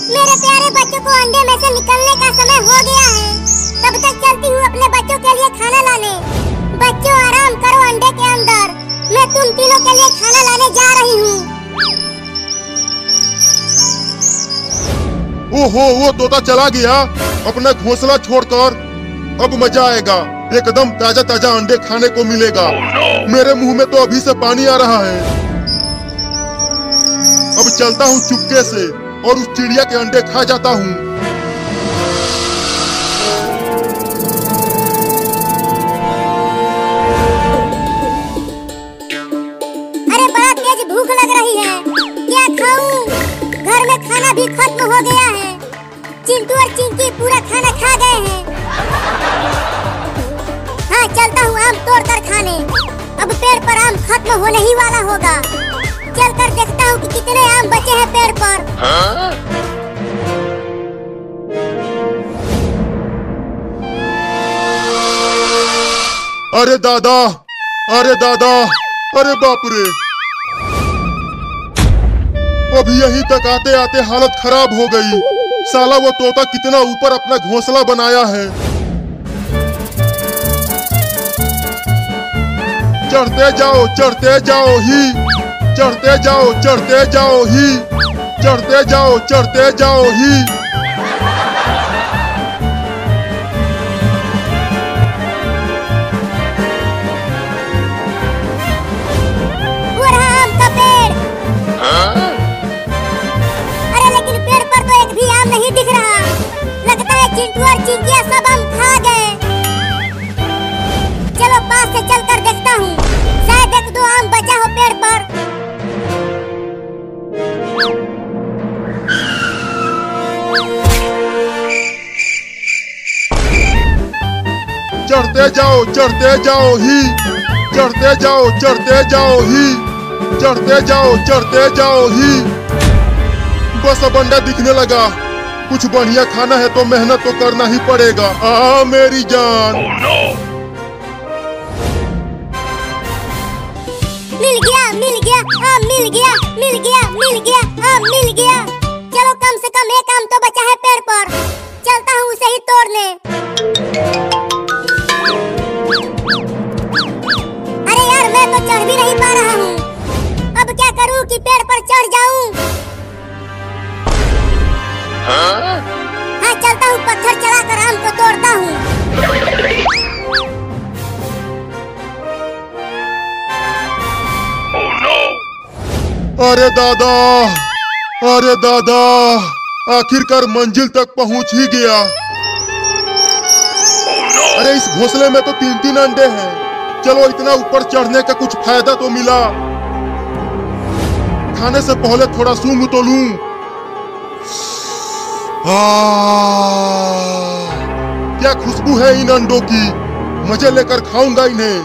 मेरे प्यारे बच्चों को अंडे में से निकलने का समय हो गया है। तब तक चलती हूँ अपने बच्चों के लिए खाना लाने। बच्चों आराम करो अंडे के अंदर, मैं तुम तीनों के लिए खाना लाने जा रही हूँ। ओहो, वो तोता चला गया अपना घोंसला छोड़कर। अब मजा आएगा, एकदम ताजा ताजा अंडे खाने को मिलेगा। मेरे मुंह में तो अभी से पानी आ रहा है। अब चलता हूँ चुपके से और उस चिड़िया के अंडे खा जाता हूँ। अरे बड़ा तेज भूख लग रही है, क्या खाऊं? घर में खाना भी खत्म हो गया है। चिंटू और चिंकी पूरा खाना खा गए हैं। हाँ, चलता हूँ आम तोड़ कर खाने। अब पेड़ पर आम खत्म होने ही वाला होगा। चल कर देखता हूँ कि कितने आम बचे हैं पेड़ पर। अरे दादा, अरे दादा, अरे बाप रे। अभी यहीं तक आते आते हालत खराब हो गई। साला वो तोता कितना ऊपर अपना घोंसला बनाया है। चढ़ते जाओ, चढ़ते जाओ ही, चढ़ते जाओ, चढ़ते जाओ ही, चढ़ते जाओ, चढ़ते जाओ ही। वो रहा आम का पेड़। अरे लेकिन पेड़ पर तो एक भी आम नहीं दिख रहा। लगता है चिंटू और चिंकिया सब आम खा गए। चलो पास से चल कर देखता हूँ, शायद एक दो आम बचा हो पेड़ पर। चढ़ते जाओ, चढ़ते जाओ ही, चढ़ते जाओ, चढ़ते जाओ ही, चढ़ते जाओ, चढ़ते जाओ ही। बस अब अंडा दिखने लगा। कुछ बढ़िया खाना है तो मेहनत तो करना ही पड़ेगा। मेरी जान। मिल गया, मिल गया, आम मिल गया, मिल गया, मिल गया, आम मिल गया। चलो कम से कम एक आम तो बचा है पेड़ पर। चलता हूँ उसे ही तोड़ने। अरे यार, मैं तो चढ़ भी नहीं पा रहा हूँ। अब क्या करूँ कि पेड़ पर चढ़ जाऊँ? हाँ, चलता हूँ पत्थर चढ़ाकर आम को तोड़ता हूँ। अरे दादा, अरे दादा, आखिरकार मंजिल तक पहुंच ही गया। अरे इस घोंसले में तो 3-3 अंडे हैं। चलो इतना ऊपर चढ़ने का कुछ फायदा तो मिला। खाने से पहले थोड़ा सूंघ तो लूं। क्या खुशबू है इन अंडों की। मजे लेकर खाऊंगा इन्हें।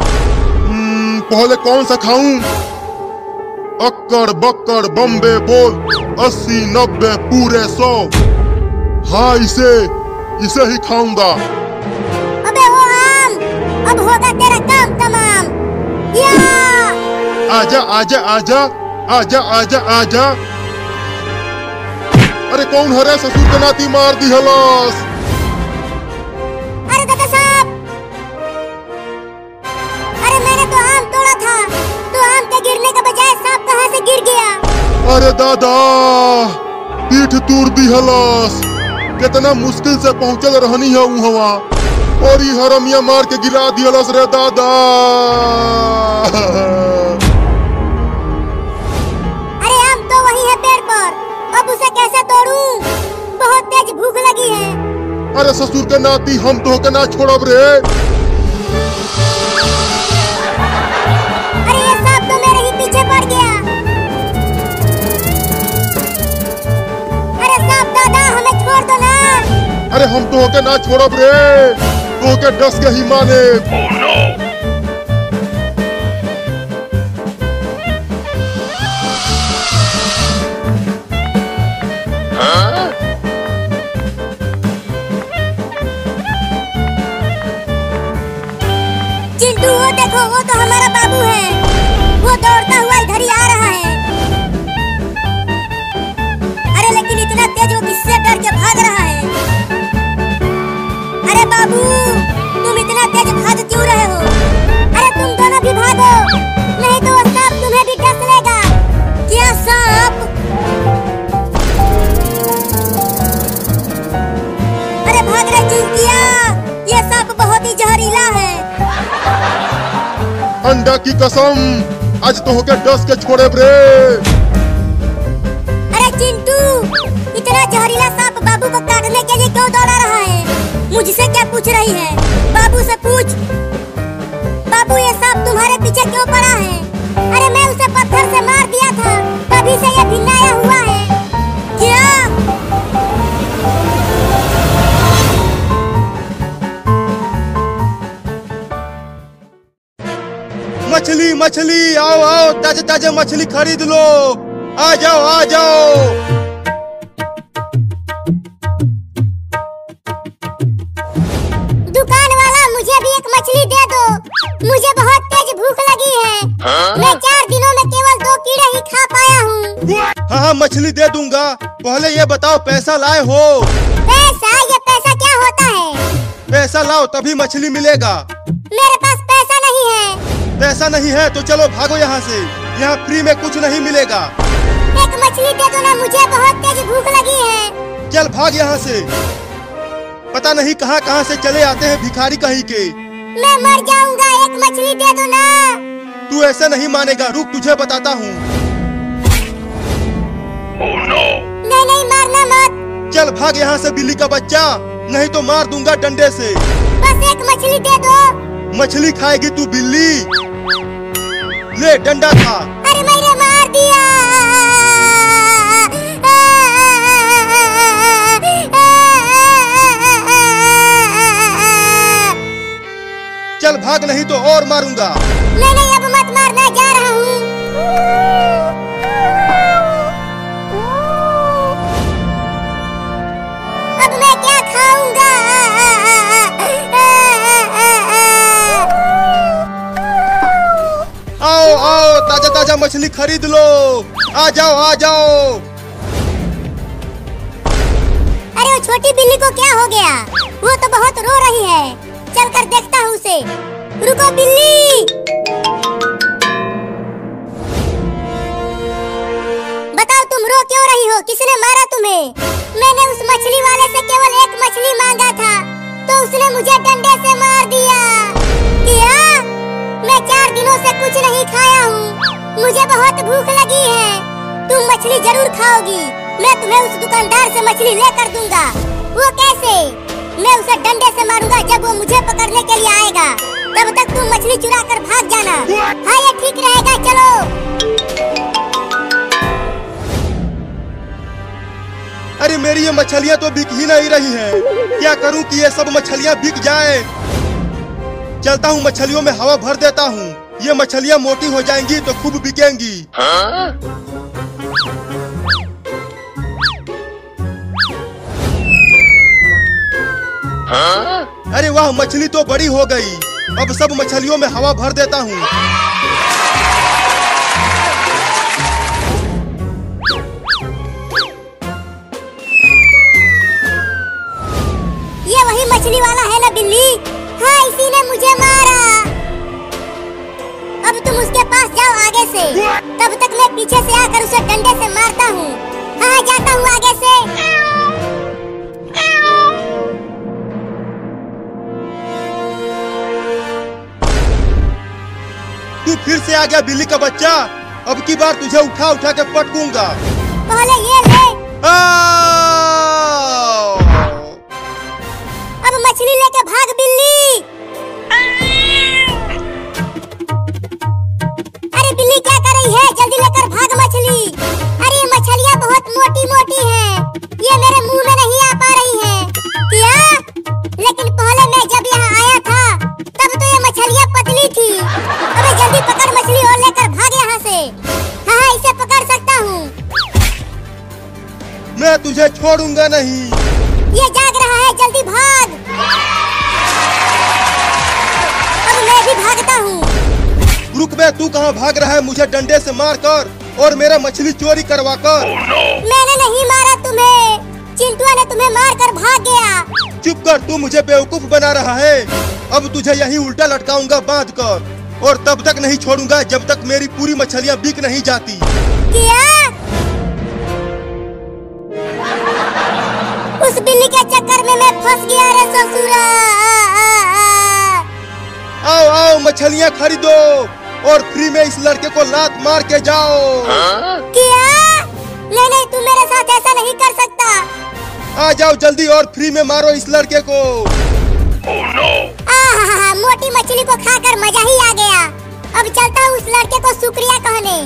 पहले कौन सा खाऊं? अक्कड़ बक्कड़ बम्बे बोल 80 90 पूरे 100। हाँ, इसे ही खाऊंगा। अबे वो आम, अब होगा तेरा काम तमाम। या! आजा आजा आजा आजा आजा आजा। अरे कौन हरे ससुर के नाती मार दी हलास। अरे दादा साहब, अरे मैंने तो आम तोड़ा था, तो आम के गिरने के बजाय सांप कहाँ से गिर गया? अरे दादा, पीठ तूर दी हलास। कितना मुश्किल से पहुंचल रहनी है वहाँ, और ये हरमिया मार के गिरा दी हलास रे दादा। अरे आम तो वही है पेड़ पर, अब उसे कैसे तोड़ूं? बहुत तेज भूख लगी है। अरे ससुर के नाती, हम तो के ना छोड़ब रे। अरे ये सांप तो मेरे ही पीछे पड़ गया। अरे सांप दादा, हमें छोड़ दो ना। अरे हम तो के ना छोड़ब रे, तो के डस के ही माने। चिंटू, वो देखो, वो तो हमारा बाबू है। वो दौड़ता हुआ इधर ही आ रहा है। अरे लेकिन इतना तेज वो किससे डस लेगा। क्या सांप? अरे भाग रे चूतिया, ये सांप बहुत ही जहरीला है। अंडा की कसम, आज तो होके डस के छोड़े रे। अरे चिंटू, इतना जहरीला सांप बाबू को काटने के लिए क्यों दौड़ा रहा है? मुझसे क्या पूछ रही है? बाबू से पूछ। बाबू, ये सांप तुम्हारे पीछे क्यों पड़ा है? अरे मैं उसे पत्थर से मार दिया था, तभी से ये भिन्नाया हुआ है। क्या? मछली मछली, आओ आओ, ताजा ताजा मछली खरीद लो। आ जाओ आ जाओ। दुकान वाला, मुझे भी एक मछली दे दो। मुझे बहुत तेज भूख लगी है। मैं 4 दिनों में केवल 2 कीड़े ही खा पाया हूँ। हाँ हाँ, मछली दे दूंगा। पहले ये बताओ, पैसा लाए हो? पैसा? ये पैसा क्या होता है? पैसा लाओ तभी मछली मिलेगा। मेरे पास पैसा नहीं है। पैसा नहीं है तो चलो भागो यहाँ से। यहाँ फ्री में कुछ नहीं मिलेगा। एक मछली दे दो ना, मुझे बहुत तेज भूख लगी है। चल भाग यहाँ से। पता नहीं कहाँ कहाँ से चले आते हैं भिखारी कहीं के। मैं मर जाऊंगा, एक मछली दे दो ना। तू ऐसा नहीं मानेगा, रुक तुझे बताता हूँ। नहीं नहीं, मारना मत। चल भाग यहाँ से बिल्ली का बच्चा, नहीं तो मार दूंगा डंडे से। बस एक मछली दे दो। मछली खाएगी तू बिल्ली? ले डंडा खा। अरे मैंने मार दिया। चल भाग, नहीं तो और मारूंगा। नहीं नहीं, अब मत मारना, जा रहा हूँ। अब मैं क्या खाऊंगा? आओ आओ, ताजा ताजा मछली खरीद लो। आ जाओ आ जाओ। अरे वो छोटी बिल्ली को क्या हो गया? वो तो बहुत रो रही है। चल कर देखता हूँ उसे। रुको बिल्ली। बताओ तुम रो क्यों रही हो? किसने मारा तुम्हें? मैंने उस मछली वाले से केवल एक मछली मांगा था, तो उसने मुझे डंडे से मार दिया। क्या? मैं 4 दिनों से कुछ नहीं खाया हूँ। मुझे बहुत भूख लगी है। तुम मछली जरूर खाओगी। मैं तुम्हें उस दुकानदार से मछली लेकर दूंगा। वो कैसे? मैं उसे डंडे से मारूंगा जब वो मुझे पकड़ने के लिए आएगा। तब तक तुम मछली चुरा कर भाग जाना। हाँ, ये ठीक रहेगा, चलो। अरे मेरी ये मछलियाँ तो बिक ही नहीं रही हैं। क्या करूं कि ये सब मछलियाँ बिक जाए? चलता हूँ, मछलियों में हवा भर देता हूँ। ये मछलियाँ मोटी हो जाएंगी तो खूब बिकेंगी। अरे वाह, मछली तो बड़ी हो गई। अब सब मछलियों में हवा भर देता हूँ। ये वही मछली वाला है ना बिल्ली? हाँ, इसी ने मुझे मारा। अब तुम उसके पास जाओ आगे से, तब तक मैं पीछे से आकर उसे डंडे से मारता हूँ। हाँ, जाता हूँ आगे से। तू फिर से आ गया बिल्ली का बच्चा। अब की बार तुझे उठा उठा के पटकूंगा। पहले ये ले। अब मछली लेके भाग बिल्ली। अरे बिल्ली क्या कर रही है? जल्दी लेकर भाग मछली। अरे ये मछलियाँ बहुत मोटी मोटी हैं। ये मेरे मुंह में नहीं आ पा रही हैं। क्या? लेकिन पहले मैं जब यहाँ आया था तब तो ये मछलियाँ पतली थी। अबे जल्दी पकड़ मछली और लेकर भाग यहाँ से। हाँ, इसे पकड़ सकता हूँ। मैं तुझे छोड़ूंगा नहीं। ये जाग रहा है, जल्दी भाग। अब मैं भी भागता हूँ। रुक बे, तू कहाँ भाग रहा है? मुझे डंडे से मार कर और मेरा मछली चोरी करवा कर। मैंने नहीं मारा तुम्हें। चिंटुआ ने तुम्हें मार कर भाग गया। चुप कर, तू मुझे बेवकूफ बना रहा है। अब तुझे यहीं उल्टा लटकाऊंगा बांध कर, और तब तक नहीं छोड़ूंगा जब तक मेरी पूरी मछलियाँ बिक नहीं जाती। क्या? उस बिल्ली के चक्कर में मैं फंस गया रे ससुरा। आओ आओ मछलियाँ खरीदो और फ्री में इस लड़के को लात मार के जाओ। क्या? नहीं, तू मेरे साथ ऐसा नहीं कर सकता। आ जाओ जल्दी और फ्री में मारो इस लड़के को। मोटी मछली को खाकर मजा ही आ गया। अब चलता हूँ उस लड़के को शुक्रिया कहने।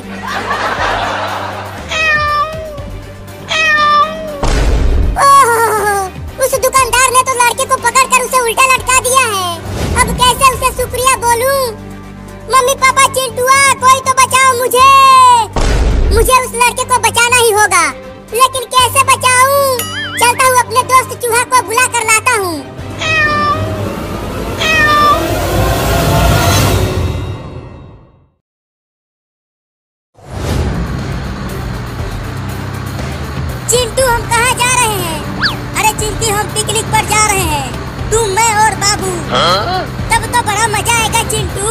उस दुकानदार ने तो लड़के को पकड़कर उसे उल्टा लटका दिया है। अब कैसे उसे शुक्रिया बोलूं? मम्मी पापा चिंटुआ कोई तो बचाओ मुझे उस लड़के को बचाना ही होगा, लेकिन कैसे बचाऊं? चलता हूँ अपने दोस्त चूहा को बुला कर लाता हूँ। चिंटू हम कहाँ जा रहे हैं? अरे चिंटी हम पिकनिक पर जा रहे हैं, तू मैं और बाबू। तब तो बड़ा मजा आएगा चिंटू।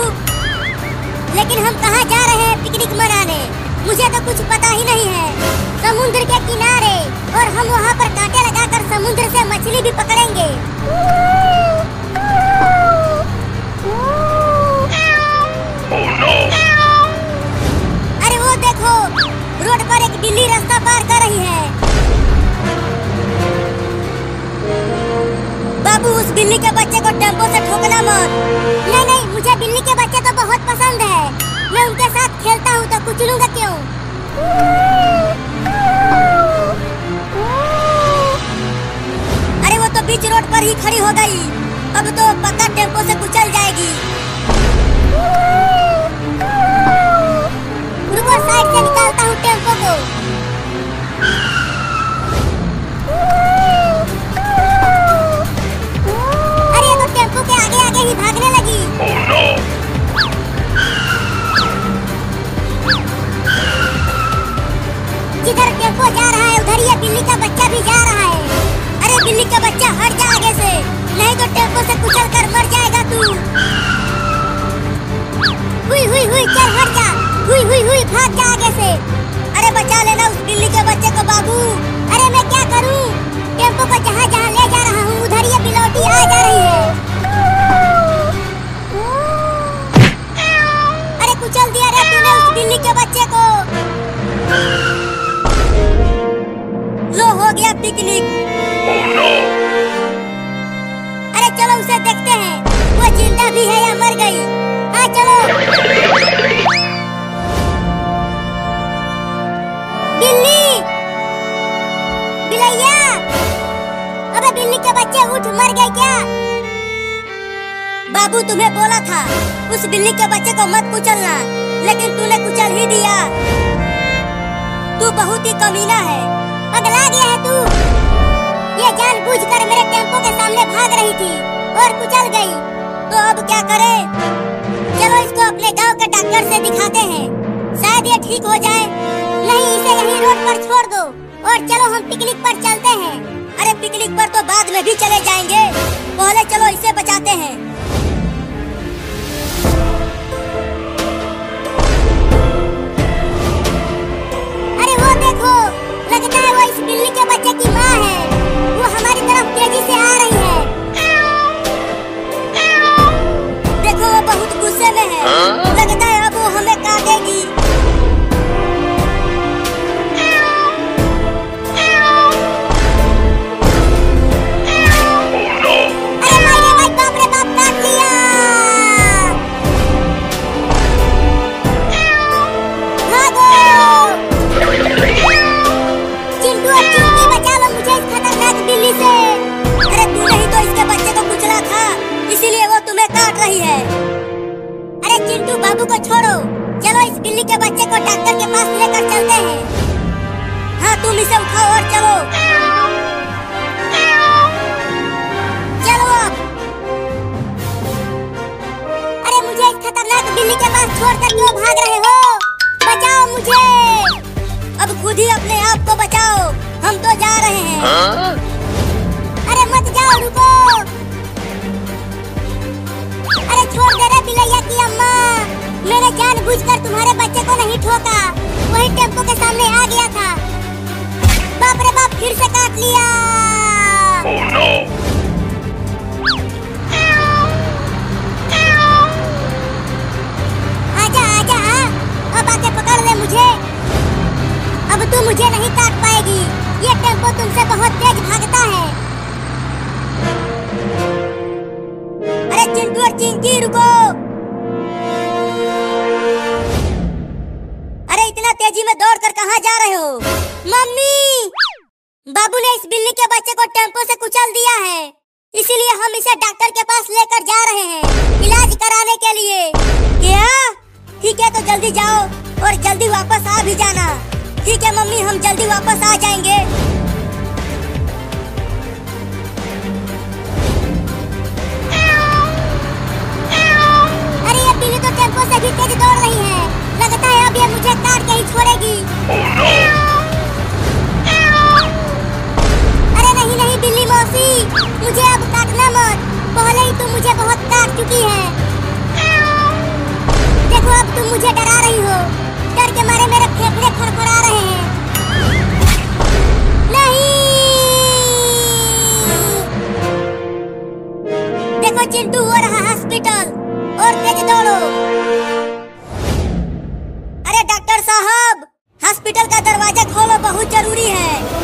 लेकिन हम कहाँ जा रहे हैं पिकनिक मनाने? मुझे तो कुछ पता ही नहीं है। समुद्र के किनारे, और हम वहाँ पर कांटे लगाकर समुद्र से मछली भी पकड़ेंगे। अरे वो देखो, रोड पर एक बिल्ली रास्ता पार कर रही है। बाबू उस बिल्ली के बच्चे को टेम्पो से ठोकना मत। नहीं, मुझे बिल्ली के बच्चे तो बहुत पसंद है। मैं उनके साथ खेलता हूँ तो कुचलूंगा क्यों? अरे वो तो बीच रोड पर ही खड़ी हो गई। अब तो पक्का टेम्पो से कुचल जाएगी। रुको, साइड से निकालता हूँ टेम्पो को। अरे तो टेम्पो के आगे आगे ही भागने लगी। जिधर टेम्पो जा रहा है उधर ये बिल्ली का बच्चा भी जा रहा है। अरे बिल्ली का बच्चा हट जा आगे से, नहीं तो टेम्पो से कुचल कर मर जाएगा तू। हुई चल हट जा। हुई भाग जा आगे से। अरे बचा लेना उस बिल्ली के बच्चे को बाबू। अरे मैं क्या करूं? टेम्पो को जहाँ जहाँ ले जा रहा हूँ उधर ये बिलौटी आ जा रही है। अरे कुचल दिया रे तूने उस बिल्ली के बच्चे को। लो हो गया पिकनिक। अरे चलो उसे देखते हैं, वो जिंदा भी है या मर गई। हाँ चलो। बिल्ली, बिलैया, अबे बिल्ली के बच्चे उठ, मर गए क्या? बाबू तुम्हें बोला था उस बिल्ली के बच्चे को मत कुचलना, लेकिन तूने कुचल ही दिया। तू बहुत ही कमीना है। पगला गया है तू। ये जानबूझकर मेरे टेम्पो के सामने भाग रही थी और कुचल गई, तो अब क्या करें? चलो इसको अपने गांव के डॉक्टर से दिखाते हैं, शायद ये ठीक हो जाए। नहीं, इसे यहीं रोड पर छोड़ दो और चलो हम पिकनिक पर चलते हैं। अरे पिकनिक पर तो बाद में भी चले जाएंगे, पहले चलो इसे बचाते हैं। अरे वो देखो, लगता है वो इस बिल्ली के बच्चे की माँ है। वो हमारी तरफ तेजी से आ रही है। देखो वो बहुत गुस्से में है। लगता है अब वो हमें काटेगी। अरे मारे बाप रे बाप, काट लिया। भागो चिंटू और चिंटी, बचा लो मुझे इस खतरनाक बिल्ली से। अरे तूने ही तो इसके बच्चे को कुचला था, इसीलिए वो तुम्हें काट रही है। अरे चिंटू बाबू को छोड़ो, चलो इस बिल्ली के बच्चे को डॉक्टर के पास लेकर चलते हैं। हाँ तुम इसे उठाओ और चलो। चलो अब। अरे मुझे इस खतरनाक बिल्ली के पास छोड़कर क्यों भाग रहे हो? बचाओ मुझे। अब खुद ही अपने आप को बचाओ, हम तो जा रहे हैं। अरे मत जाओ, रुको। अरे छोड़ दे रे बिलैया की अम्मा। मैंने जानबूझकर तुम्हारे बच्चे को नहीं ठोका, वही टेम्पो के सामने आ गया था। बाप रे बाप, फिर से काट लिया। Oh no! आजा आजा, अब आके पकड़ ले मुझे। अब तू मुझे नहीं काट पाएगी, ये टेम्पो तुमसे बहुत तेज भागता है। अरे चिंटू और चिंकी रुको। अरे इतना तेजी में दौड़ कर कहाँ जा रहे हो? मम्मी, बाबू ने इस बिल्ली के बच्चे को टेम्पो से कुचल दिया है, इसीलिए हम इसे डॉक्टर के पास लेकर जा रहे हैं इलाज कराने के लिए। क्या? ठीक है, तो जल्दी जाओ और जल्दी वापस आ भी जाना। ठीक है मम्मी, हम जल्दी वापस आ जाएंगे। अरे ये बिल्ली तो टेम्पो से भी तेज दौड़ रही है, लगता है अब ये मुझे काट के ही छोड़ेगी। Oh no! अरे नहीं नहीं बिल्ली मौसी, मुझे अब काटना मत, पहले ही तुम मुझे बहुत काट चुकी है। देखो अब तुम मुझे डरा रही हो, डर के मारे मेरे फेफड़े फड़फड़ा रहे हैं। नहीं, देखो चिंटू हो रहा हॉस्पिटल, और तेज दौड़ो। अरे डॉक्टर साहब, हॉस्पिटल का दरवाजा खोलो, बहुत जरूरी है।